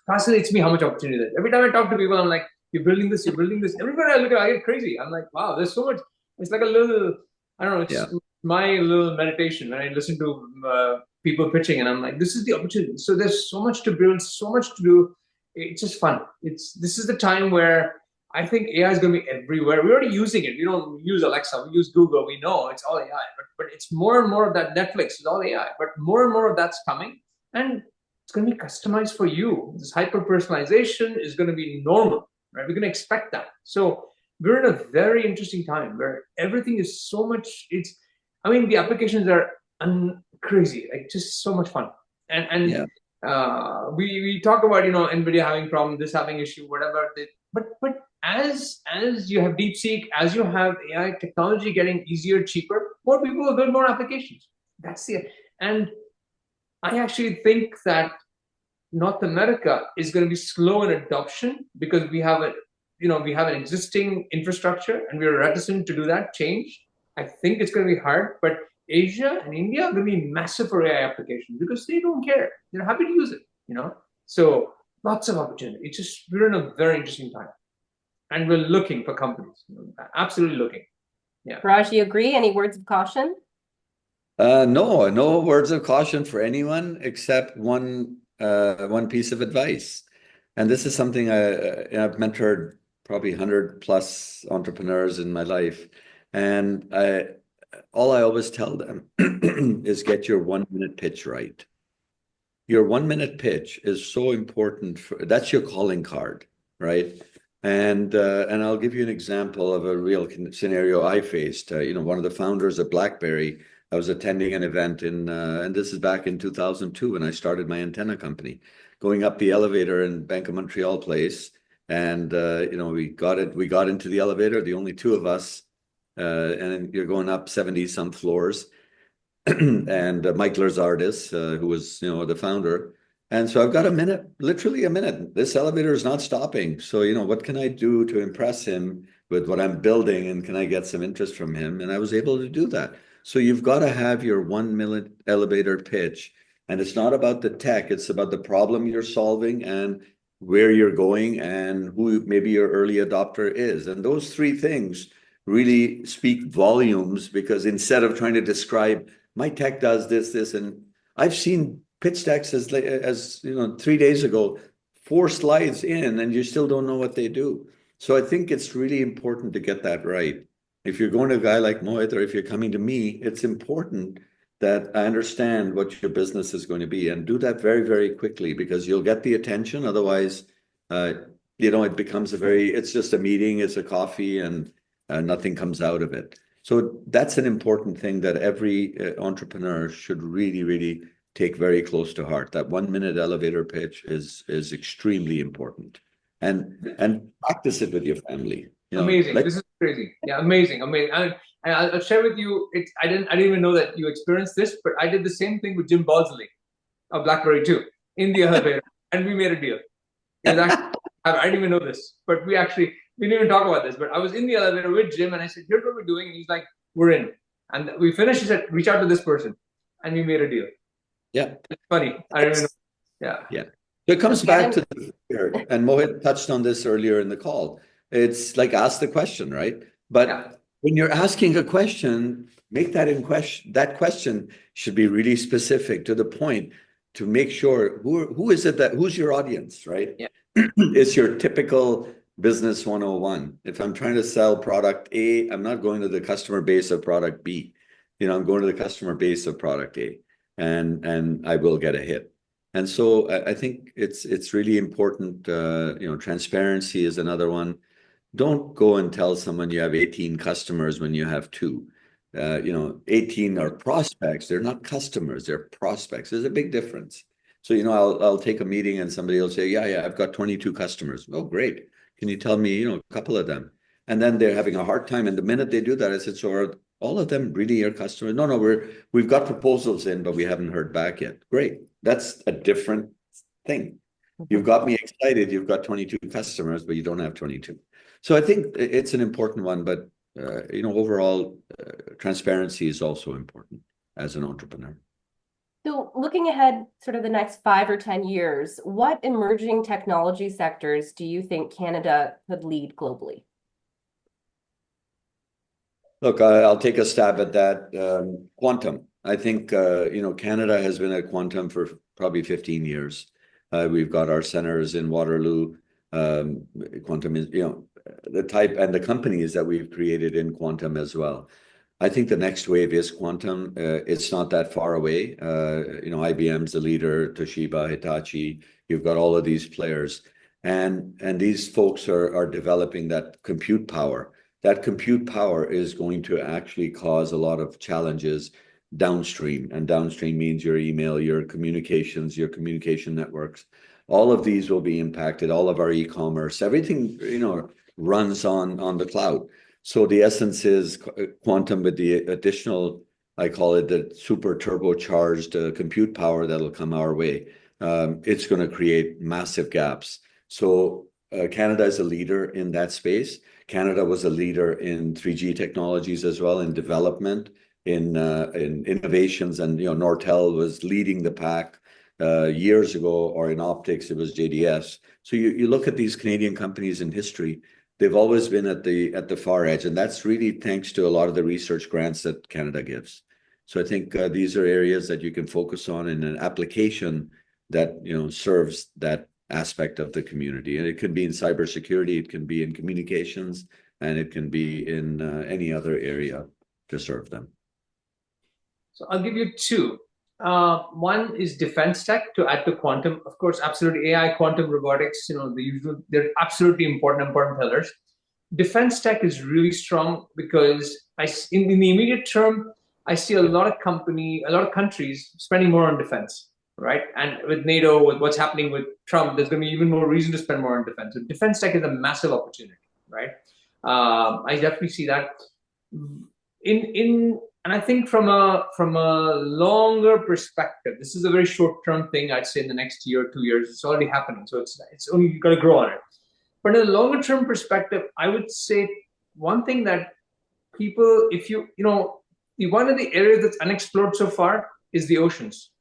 fascinates me how much opportunity there is. Every time I talk to people, I'm like, you're building this. Everywhere I look at, I get crazy. I'm like, wow, there's so much. It's like a little, I don't know, it's my little meditation when I listen to people pitching, and I'm like, this is the opportunity. So there's so much to build, so much to do. It's just fun. This is the time where I think AI is going to be everywhere. We're already using it. We don't use Alexa. We use Google. We know it's all AI. But it's more and more of that. Netflix is all AI. But more and more of that's coming. And it's going to be customized for you. This hyper-personalization is going to be normal, right? We're going to expect that. So we're in a very interesting time where everything is so much, the applications are crazy, like just so much fun. And we talk about, NVIDIA having problem, this having issue, whatever. But as you have DeepSeek, as you have AI technology getting easier, cheaper, more people will build more applications. That's it. And I actually think that North America is going to be slow in adoption because we have an existing infrastructure, and we're reticent to do that change. I think it's going to be hard, but Asia and India are going to be massive for AI applications because they don't care. They're happy to use it, So lots of opportunity. We're in a very interesting time. and we're looking for companies. Absolutely looking. Yeah. Raj, you agree? Any words of caution? No words of caution for anyone except one piece of advice. And this is something I've mentored probably 100 plus entrepreneurs in my life. And all I always tell them is get your 1 minute pitch right. Your 1 minute pitch is so important that's your calling card, right? And I'll give you an example of a real scenario I faced. One of the founders of BlackBerry, I was attending an event and this is back in 2002 when I started my antenna company, going up the elevator in Bank of Montreal place. And, we got into the elevator, the only two of us, and you're going up 70 some floors. And Mike Larzardis, who was, the founder. And so I've got a minute, literally a minute. This elevator is not stopping. So, what can I do to impress him with what I'm building? And can I get some interest from him? And I was able to do that. So you've got to have your 1 minute elevator pitch. And it's not about the tech. It's about the problem you're solving and where you're going and who maybe your early adopter is. And those three things really speak volumes, because instead of trying to describe my tech does this, and I've seen pitch decks as 3 days ago, 4 slides in, and you still don't know what they do. So I think it's really important to get that right. If you're going to a guy like Mohit, or if you're coming to me, it's important that I understand what your business is going to be, and do that very, very quickly, because you'll get the attention. Otherwise, it becomes it's just a meeting, it's a coffee, and nothing comes out of it. So that's an important thing that every entrepreneur should really, really take very close to heart. That 1 minute elevator pitch is extremely important, and practice it with your family. Amazing. This is crazy. Yeah, amazing. And I'll share with you. I didn't even know that you experienced this, but I did the same thing with Jim Balsley of BlackBerry too, in the elevator, and we made a deal. I didn't even know this, but we didn't even talk about this, but I was in the elevator with Jim and I said, here's what we're doing. And he's like, we're in. And we finished, he said, reach out to this person. And we made a deal. Yeah. It's funny. I don't even know. Yeah. Yeah. So it comes back to the fear, and Mohit touched on this earlier in the call. It's like, ask the question, right? But when you're asking a question, make that question should be really specific, to the point, to make sure who's your audience, right? Yeah. It's your typical business 101. If I'm trying to sell product A, I'm not going to the customer base of product B. I'm going to the customer base of product A, and I will get a hit. And so I think it's really important. Transparency is another one. Don't go and tell someone you have 18 customers when you have 2. 18 are prospects. They're not customers. They're prospects. There's a big difference. So, I'll take a meeting and somebody will say, yeah, I've got 22 customers. Oh, great. Can you tell me, a couple of them? And then they're having a hard time. And the minute they do that, I said, so are all of them really your customers? No, we've got proposals in, but we haven't heard back yet. Great. That's a different thing. You've got me excited. You've got 22 customers, but you don't have 22. So I think it's an important one, but overall, transparency is also important as an entrepreneur. So looking ahead sort of the next 5 or 10 years, what emerging technology sectors do you think Canada could lead globally? Look, I'll take a stab at that. Quantum. I think, Canada has been at quantum for probably 15 years. We've got our centers in Waterloo. Quantum is, the type and the companies that we've created in quantum as well. I think the next wave is quantum. It's not that far away. IBM's the leader, Toshiba, Hitachi. You've got all of these players, and these folks are developing that compute power. That compute power is going to actually cause a lot of challenges downstream, and downstream means your email, your communications, your communication networks. All of these will be impacted. All of our e-commerce, everything, runs on the cloud. So the essence is quantum with the additional, I call it the super turbocharged compute power that'll come our way. It's going to create massive gaps. So Canada is a leader in that space. Canada was a leader in 3G technologies as well, in development, in innovations, and Nortel was leading the pack years ago, or in optics it was JDS. So you look at these Canadian companies in history, they've always been at the far edge, and that's really thanks to a lot of the research grants that Canada gives. So I think these are areas that you can focus on in an application that serves that aspect of the community, and it can be in cybersecurity, it can be in communications, and it can be in any other area to serve them. So I'll give you two. One is defense tech to add to quantum. Of course, absolutely AI, quantum robotics, the usual, they're absolutely important pillars. Defense tech is really strong because in the immediate term, I see a lot of countries spending more on defense, right? And with NATO, with what's happening with Trump, there's going to be even more reason to spend more on defense. So defense tech is a massive opportunity, right? I definitely see that. And I think from a longer perspective, this is a very short-term thing. I'd say in the next year, 2 years, it's already happening. So it's only you got to grow on it. But in a longer-term perspective, I would say one thing that people, one of the areas that's unexplored so far is the oceans.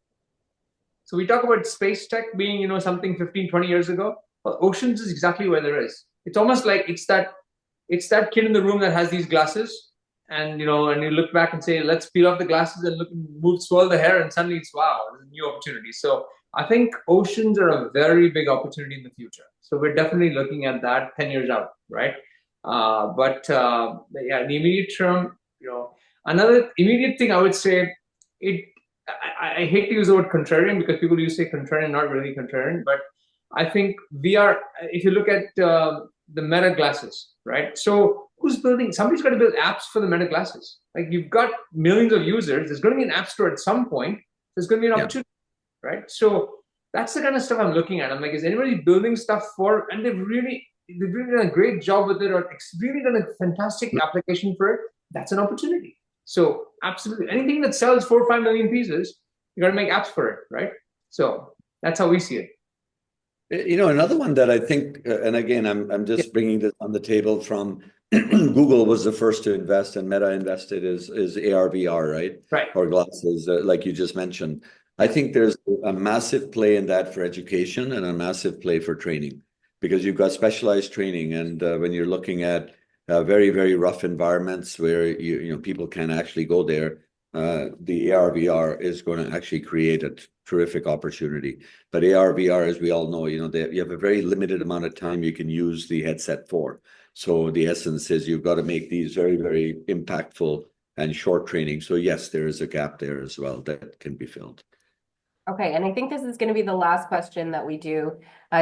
So we talk about space tech being, something 15, 20 years ago. Well, oceans is exactly where there is. It's almost like it's that kid in the room that has these glasses, and and you look back and say, let's peel off the glasses and look and swirl the hair, and suddenly it's wow, there's a new opportunity. So I think oceans are a very big opportunity in the future. So we're definitely looking at that 10 years out, right? But yeah, in the immediate term, another immediate thing I would say, I hate to use the word contrarian because people use say contrarian, not really contrarian, but I think if you look at the Meta glasses, right? So somebody's got to build apps for the Meta glasses. Like you've got millions of users, there's going to be an app store at some point, there's going to be an opportunity, right? So that's the kind of stuff I'm looking at. I'm like, is anybody building stuff and they've really done a great job with it, or really done a fantastic application for it, that's an opportunity. So absolutely, anything that sells 4 or 5 million pieces, you got to make apps for it, right? So that's how we see it. Another one that I think, and again, I'm just bringing this on the table from Google was the first to invest, and Meta invested is AR/VR, right? Right. Or glasses, like you just mentioned. I think there's a massive play in that for education and a massive play for training, because you've got specialized training, and when you're looking at very, very rough environments where people can't actually go there, the AR/VR is going to actually create a terrific opportunity. But AR/VR, as we all know, you have a very limited amount of time you can use the headset for. So the essence is you've got to make these very, very impactful and short training. So yes, there is a gap there as well that can be filled. Okay, and I think this is going to be the last question that we do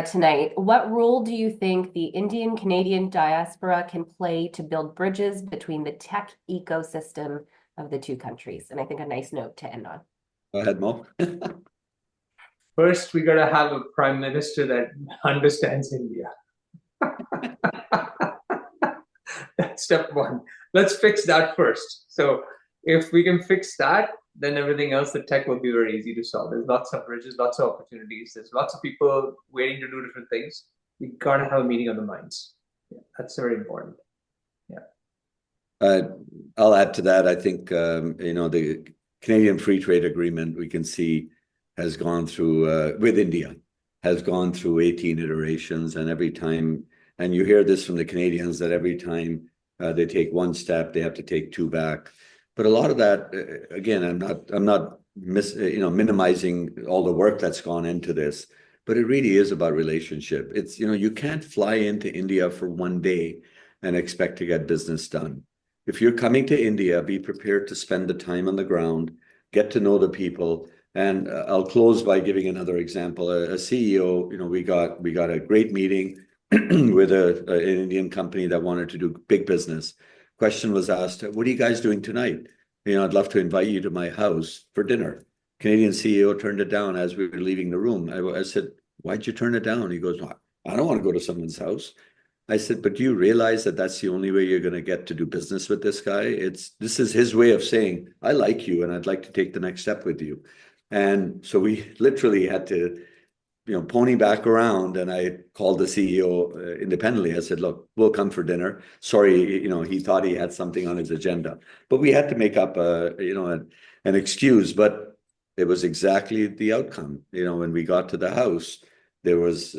tonight. What role do you think the Indian-Canadian diaspora can play to build bridges between the tech ecosystem of the two countries? And I think a nice note to end on. Go ahead, Mo. First, we got to have a prime minister that understands India. That's step one. Let's fix that first. So if we can fix that, then everything else, the tech will be very easy to solve. There's lots of bridges, lots of opportunities. There's lots of people waiting to do different things. We got to have a meeting of the minds. Yeah, that's very important. Yeah. I'll add to that. I think, the Canadian Free Trade Agreement we can see has gone through, with India, has gone through 18 iterations. And every time, and you hear this from the Canadians, that every time they take one step, they have to take 2 back. But a lot of that, again, I'm not minimizing all the work that's gone into this, but it really is about relationship. It's, you can't fly into India for one day and expect to get business done. If you're coming to India, be prepared to spend the time on the ground, get to know the people. And I'll close by giving another example. A CEO, we got a great meeting with an Indian company that wanted to do big business. Question was asked, what are you guys doing tonight? I'd love to invite you to my house for dinner. Canadian CEO turned it down as we were leaving the room. I said, why'd you turn it down? He goes, I don't want to go to someone's house. I said, but do you realize that that's the only way you're going to get to do business with this guy? This is his way of saying, I like you and I'd like to take the next step with you. And so we literally had to pony back around, and I called the CEO independently. I said, look, we'll come for dinner. Sorry, he thought he had something on his agenda, but we had to make up an excuse, but it was exactly the outcome. When we got to the house, there was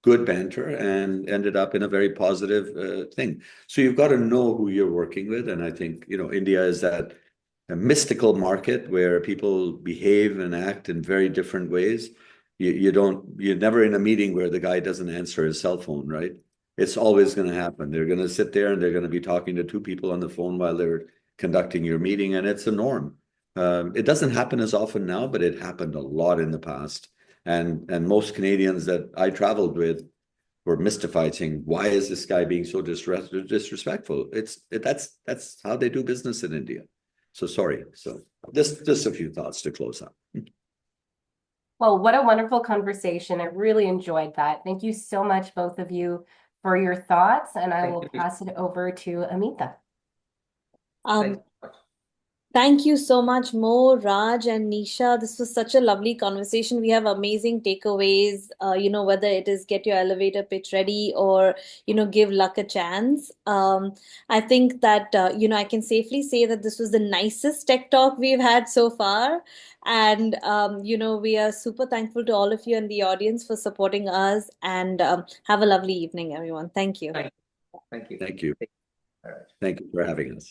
good banter and ended up in a very positive thing. So you've got to know who you're working with. And I think, India is that a mystical market where people behave and act in very different ways. You're never in a meeting where the guy doesn't answer his cell phone, right? It's always going to happen. They're going to sit there and they're going to be talking to two people on the phone while they're conducting your meeting, and it's a norm. It doesn't happen as often now, but it happened a lot in the past. And most Canadians that I traveled with were mystified, saying, "Why is this guy being so disrespectful?" That's how they do business in India. So sorry. So just a few thoughts to close up. Well, what a wonderful conversation. I really enjoyed that. Thank you so much, both of you, for your thoughts, and I will pass it over to Amita. Thank you so much, Mo, Raj, and Nisha. This was such a lovely conversation. We have amazing takeaways, whether it is get your elevator pitch ready or, give luck a chance. I think that, I can safely say that this was the nicest tech talk we've had so far. And, we are super thankful to all of you in the audience for supporting us. And have a lovely evening, everyone. Thank you. Thank you. Thank you. All right. Thank you for having us.